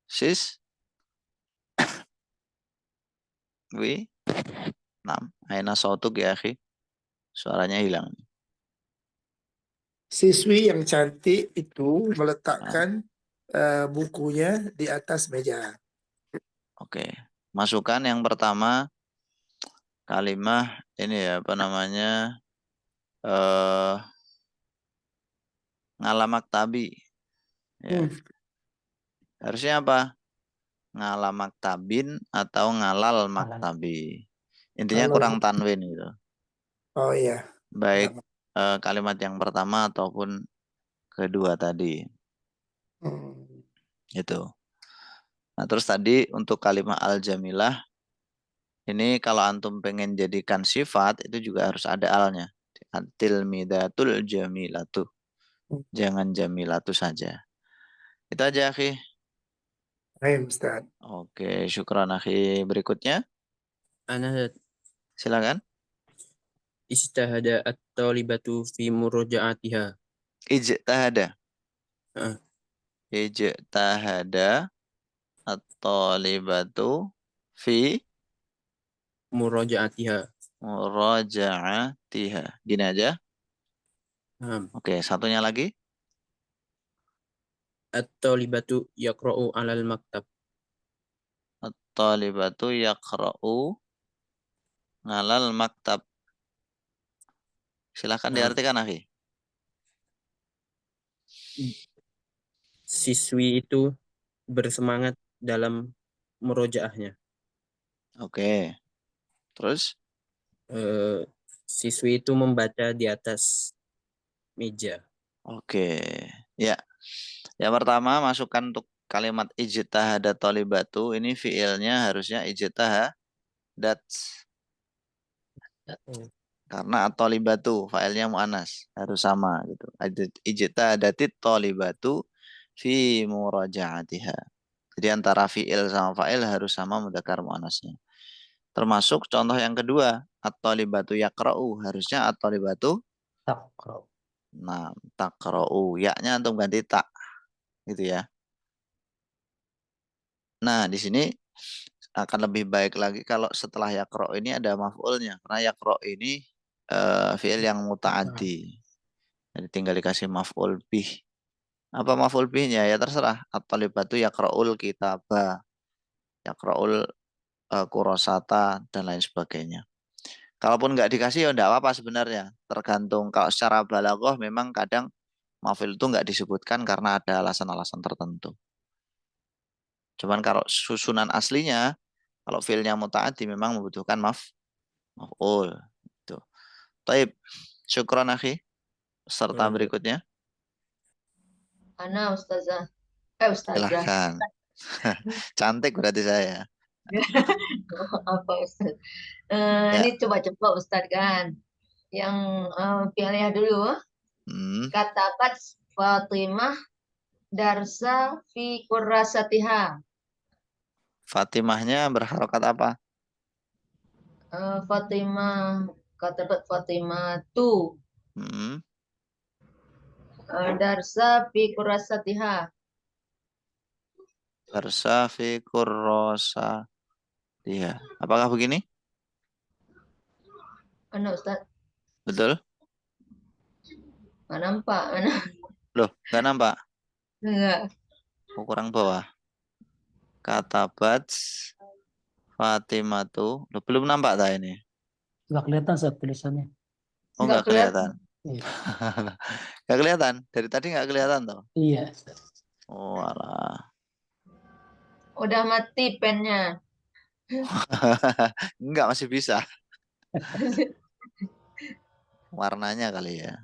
Sis? Wi? Nam. Aina sautuk ya, akhi. Suaranya hilang. Siswi yang cantik itu meletakkan bukunya di atas meja. Oke. Masukkan yang pertama kalimah ini ya, apa namanya? Ngalamak tabi. Ya. Harusnya apa? Ngalamak tabin atau ngalal maktabi. Intinya kurang tanwin gitu. Oh iya. Baik kalimat yang pertama ataupun kedua tadi. Itu. Nah, terus tadi untuk kalimat al-jamilah ini kalau antum pengen jadikan sifat itu juga harus ada alnya. At-tilmidatul jamilatu. Jangan jamilatu saja. Itu aja, akhi. Baik, Ustaz. Oke, syukran, akhi. Berikutnya. Ana Silakan. istahada at-talibatu fi muraja'atiha. Ijtahada. Ijtahada at-talibatu fi Muraja'atiha. muraja'atiha. Gini aja. Oke, satunya lagi. At-talibatu yaqra'u 'alal maktab. At-talibatu yaqra'u 'alal maktab. Silahkan diartikan, akhi. Siswi itu bersemangat dalam murojaahnya. Oke. Terus? Siswi itu membaca di atas meja. Oke. Ya. Yang pertama masukkan untuk kalimat ijtahada talibatu ini fiilnya harusnya ijtahadat. Karena at-talibatu fa'ilnya mu'annas harus sama gitu. Ijtahadatit talibatu fi muraja'atiha. Jadi antara fiil sama fa'il harus sama mudzakkar mu'annasnya. Termasuk contoh yang kedua, at-talibatu yaqra'u, harusnya at-talibatu taqra'u. Nah, taqra'u, ya-nya antum ganti tak gitu ya. Nah, di sini akan lebih baik lagi kalau setelah yaqra' ini ada maf'ulnya, karena yaqra' ini fi'il yang muta'addi. Jadi tinggal dikasih maf'ul bih. Apa maf'ul bihnya? Ya terserah. At-talibatu yaqra'ul kitaba, yaqra'ul kurosata dan lain sebagainya. Kalaupun nggak dikasih ya nggak apa-apa sebenarnya. Tergantung. Kalau secara balaghah memang kadang maf'ul itu nggak disebutkan karena ada alasan-alasan tertentu. Cuman kalau susunan aslinya, kalau fi'ilnya muta'addi memang membutuhkan maf'ul. Gitu. Taib. Syukran, akhi. Serta berikutnya. Ana Ustazah. Ustazah. Silahkan. Cantik berarti saya. Apa Ustaz? Ini coba-coba Ustaz kan. Yang pilih dulu. Katabat Fatimah darsa fi kurrasatiha. Fatimahnya berharokat apa? Fatimah, katabat Fatimah tu darsa fi kurrasatiha. Darsa fi kurrasatiha. Apakah begini? Mana Ustaz? Betul? Nggak nampak. Mana? Loh, nggak nampak? Enggak. Oh, kurang bawah. Katabat Fatimah tuh. Loh, belum nampak tak ini? Nggak kelihatan saat tulisannya. Oh, Nggak nggak kelihatan. Iya. Nggak kelihatan? Dari tadi nggak kelihatan toh? Iya. Oh, alah. Udah mati pennya. Enggak, masih bisa. Warnanya kali ya.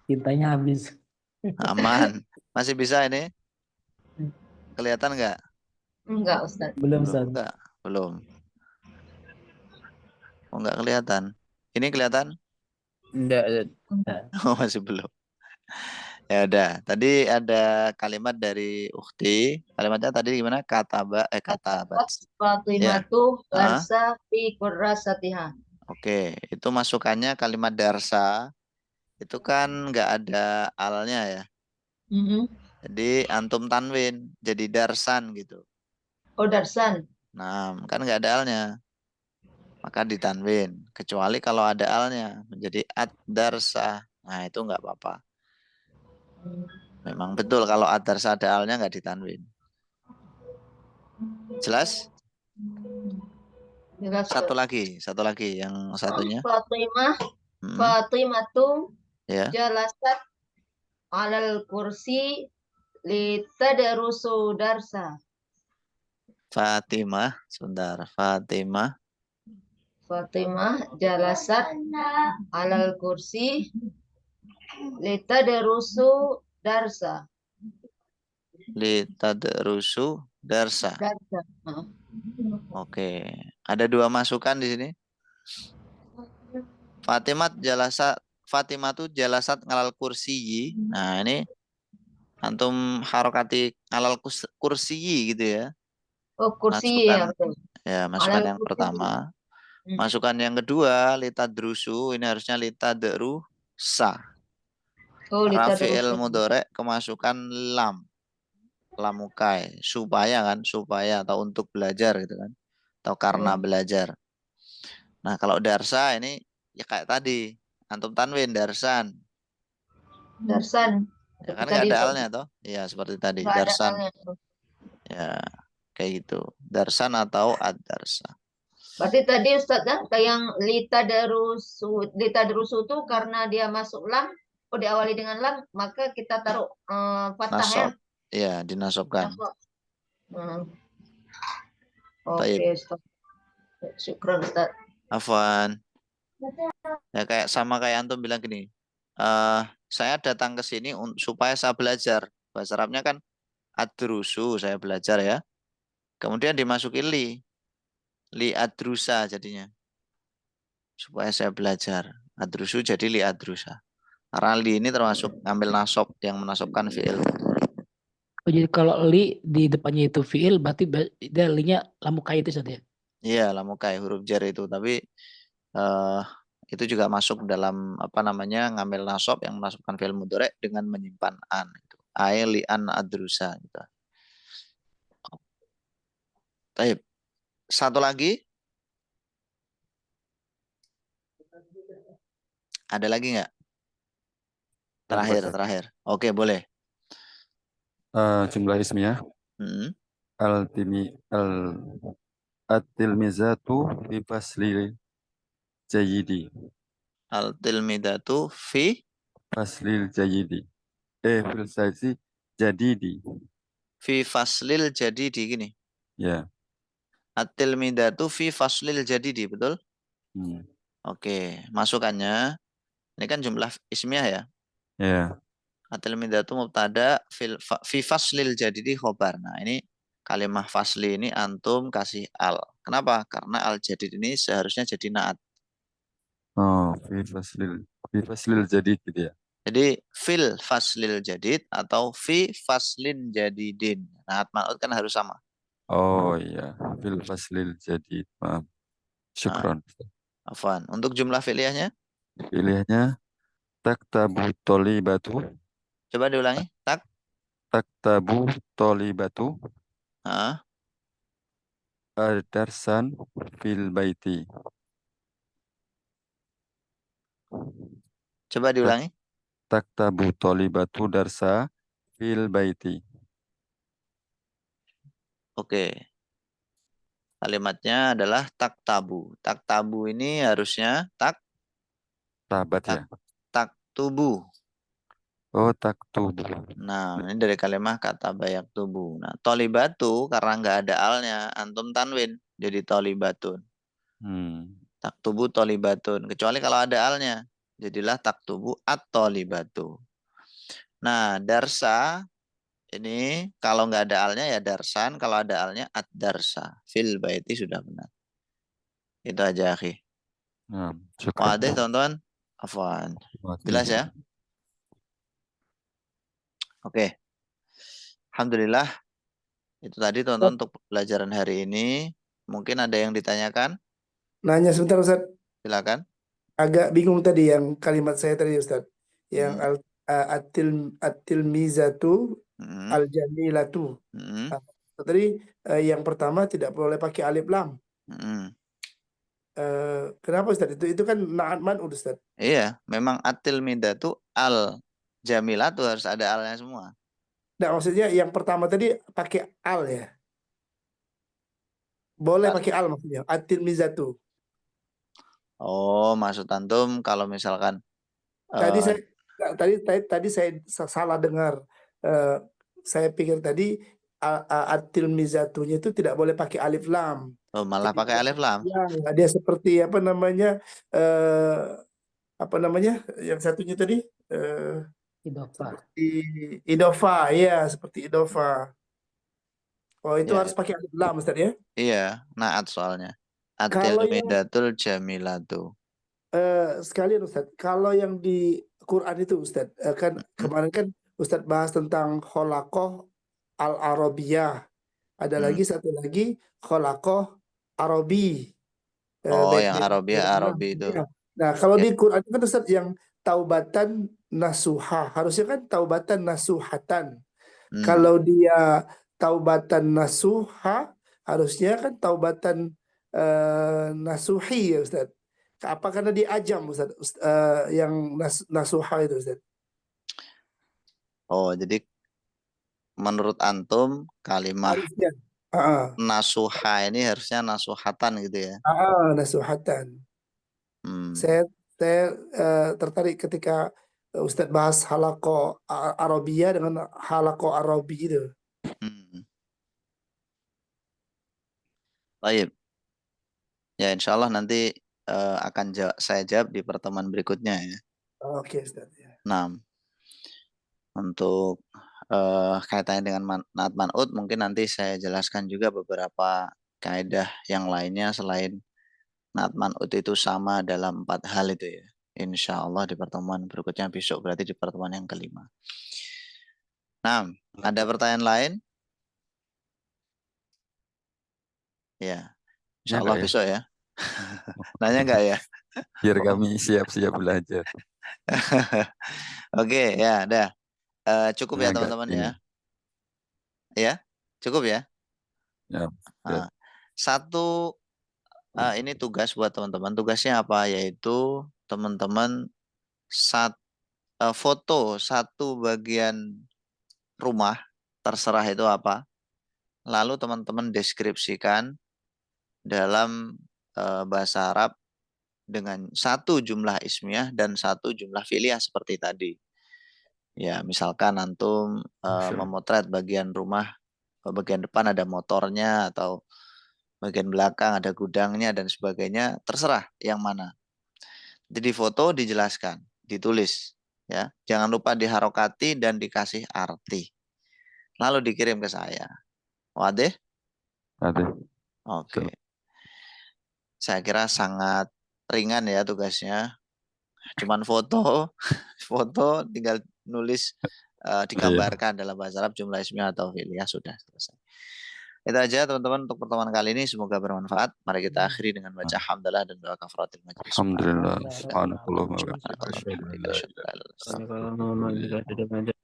Tintanya habis. Aman. Masih bisa ini? Kelihatan nggak? Enggak Ustaz. Belum Belum Ustaz. enggak? Belum. Oh, nggak kelihatan. Ini kelihatan? Enggak. Oh, masih belum. Ya udah. Tadi ada kalimat dari Ukhti. Kalimatnya tadi gimana? Katabat. Fatimah tu Ah. darsa fi kurrasatiha. Oke, itu masukannya kalimat darsa. Itu kan nggak ada alnya ya. Jadi antum tanwin, jadi darsan gitu. Oh darsan. Nah, kan nggak ada alnya. Maka ditanwin. Kecuali kalau ada alnya, menjadi ad-darsa. Nah, itu nggak apa-apa. Memang betul kalau ad-darsa ada alnya nggak ditanwin. Jelas? Jelas, Satu Ustaz. lagi. Yang satunya. Fatimah tu Ya. jalasat alal kursi litadrusu darsa. Fatimah, sebentar. Fatimah Jalasat alal kursi litadrusu darsa. litadrusu darsa. Oke, ada dua masukan di sini. Fatimah tuh jalasat ngalal kursiyi. Nah, ini antum harokati ngalal kursiyi gitu ya. Oh kursi Masukan, ya betul. ya, masukan Alal yang kursi. pertama. Masukan yang kedua, litadrusu, ini harusnya litadrusa. Oh Rafi'il litadrusu. mudhari kemasukan lam. Lamukai, supaya atau untuk belajar gitu kan. Atau karena belajar. Nah, kalau darsa ini ya kayak tadi, antum tanwin darsan. Darsan. Ya kan nggak ada alnya toh? Ya seperti tadi, Nggak ada darsan. alnya. Ya, kayak gitu. Darsan atau ad-darsa. Berarti tadi Ustaz kan kayak yang litadrusu itu karena dia masuk lam, diawali dengan lam, maka kita taruh fathah ya. Nasab. Ya, dinasobkan. Oke, Ustaz. Syukran Ustaz. Afwan. Ya kayak antum bilang gini. Saya datang ke sini supaya saya belajar. Bahasa Arabnya kan adrusu, saya belajar ya. Kemudian dimasuki li adrusa jadinya. Supaya saya belajar. Adrusu jadi li adrusa. Karena li ini termasuk ngambil nasob yang menasobkan fi'il. Oh, jadi kalau li di depannya itu fi'il berarti dia li-nya lamukai itu saja. Iya, lamukai huruf jar itu, tapi itu juga masuk dalam ngambil nasob yang menasobkan fi'il mudhari dengan menyimpan an itu. Ai li an adrusa gitu. Baik. Satu lagi. Ada lagi nggak? Terakhir. Oke, boleh. Jumlah ismiyah. At-tilmizatu fi faslil jayyidi. Al-tilmidatu fi Faslil jayyidi. Fil saisi jadidi. fi faslil jadidi gini. Ya. At-tilmidatu fi faslil jadidi, betul? Oke, masukannya ini kan jumlah ismiyah ya. Ya. At-tilmidatu mubtada fi faslil jadidi khobar. Nah, ini kalimah fasli ini antum kasih al. Kenapa? Karena al jadid ini seharusnya jadi naat. Oh, fi faslil jadid gitu ya. Jadi fil faslil jadid atau fi faslin jadidin. Nah, man'ut kan harus sama. Oh iya, fil faslil jadid. Maaf. Nah, Syukron. afwan. Untuk jumlah fi'liyahnya, Pilihannya taktabu tolibatu, coba diulangi. Tak. taktabu tolibatu, Ah, darsan fil baiti. coba Tak, diulangi. taktabu tolibatu darsa fil baiti. Oke. Kalimatnya adalah tak tabu. Tak tabu ini harusnya tak Tabat tak ya. tak tubuh. Oh, taktubu. Nah, ini dari kalimat kata bayak tubuh. Nah, tolibatu karena nggak ada alnya, antum tanwin jadi tolibatun. Hmm. Tak tubuh tolibatun. Kecuali kalau ada alnya, jadilah tak tubuh at tolibatu. Nah, darsa ini kalau nggak ada alnya ya darsan, kalau ada alnya at darsa. Fil baiti sudah benar. Itu aja, akhi. Nah, syukron. Wadah, teman-teman. Afwan. Oke. Jelas ya? Oke. Alhamdulillah. Itu tadi teman-teman untuk pelajaran hari ini. Mungkin ada yang ditanyakan? Nanya sebentar Ustaz, Silakan. agak bingung tadi yang kalimat saya tadi Ustaz. Yang Hmm. at-tilmizatu Hmm. al-jamilatu. Hmm. Tadi yang pertama tidak boleh pakai alif lam. Hmm. Kenapa Ustaz? Itu kan na'at man'ud Ustaz. Iya, memang atil midatu al jamilatu harus ada alnya semua. Nah, maksudnya yang pertama tadi pakai al ya. Boleh pakai al maksudnya. At-tilmizatu. Oh, maksud antum kalau misalkan Tadi eh, saya tadi saya salah dengar. Eh, saya pikir tadi at-tilmizatunya itu tidak boleh pakai alif lam. malah Jadi pakai alif lam. dia seperti apa namanya? Apa namanya? Yang satunya tadi Idofa. seperti idofa, ya, seperti idofa. Oh, itu Ya, harus pakai alif lam Ustaz ya. iya, naat soalnya. Atil Kalau yang midatul jamilatu. sekalian Ustaz, kalau yang di Quran itu Ustaz, kan Hmm. kemarin kan Ustaz bahas tentang kholaqoh al-arabiyah. Ada Hmm. lagi satu lagi kholaqoh arabi. Oh, yang Bait-bait Arabia Arab. Arabi itu. Ya. Nah, kalau Ya. di Quran itu kan Ustaz yang taubatan nasuha, harusnya kan taubatan nasuhatan. Hmm. Kalau dia taubatan nasuha, harusnya kan taubatan nasuhi ya Ustaz. Apa karena di ajam Ustaz, yang nasuha itu Ustaz? Oh, jadi menurut antum kalimat Harusnya. Ah, nasuha ini harusnya nasuhatan gitu ya. nasuhatan. Hmm. Saya tertarik ketika Ustaz bahas halako Arabia dengan halako Arabi itu. Hmm. Baik. Ya, insya Allah nanti akan saya jawab di pertemuan berikutnya ya. Oke Ustaz. Ya. Nah, untuk kaitannya dengan naat man'ut mungkin nanti saya jelaskan juga beberapa kaidah yang lainnya selain naat man'ut itu sama dalam 4 hal itu ya. Insya Allah di pertemuan berikutnya besok berarti di pertemuan yang kelima. Nah, ada pertanyaan lain? Ya, insya Allah Enggak ya? besok ya. Nanya enggak ya? Biar kami siap-siap belajar. Oke, ya, dah. Cukup Ini ya agak teman-teman ya. ini. Ya, cukup ya. Ya, Nah, satu ini tugas buat teman-teman. Tugasnya apa? Yaitu teman-teman foto satu bagian rumah, terserah itu apa. Lalu teman-teman deskripsikan dalam bahasa Arab dengan satu jumlah ismiyah dan satu jumlah fi'liyah seperti tadi. Ya, misalkan antum memotret bagian rumah, bagian depan ada motornya atau bagian belakang ada gudangnya dan sebagainya, terserah yang mana. Jadi foto dijelaskan, ditulis, ya. Jangan lupa diharokati dan dikasih arti. Lalu dikirim ke saya. Wadah? ada. Oke. Saya kira sangat ringan ya tugasnya. Cuman foto, foto tinggal nulis digambarkan dalam bahasa Arab jumlah ismiyah atau fi'liyah sudah selesai. Itu aja teman-teman untuk pertemuan kali ini, semoga bermanfaat. Mari kita akhiri dengan baca hamdalah dan doa kafaratil majlis. Alhamdulillah. Subhanakallahumma wa bihamdika.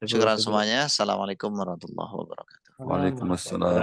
Syukran semuanya. Assalamualaikum warahmatullahi wabarakatuh. Waalaikumsalam.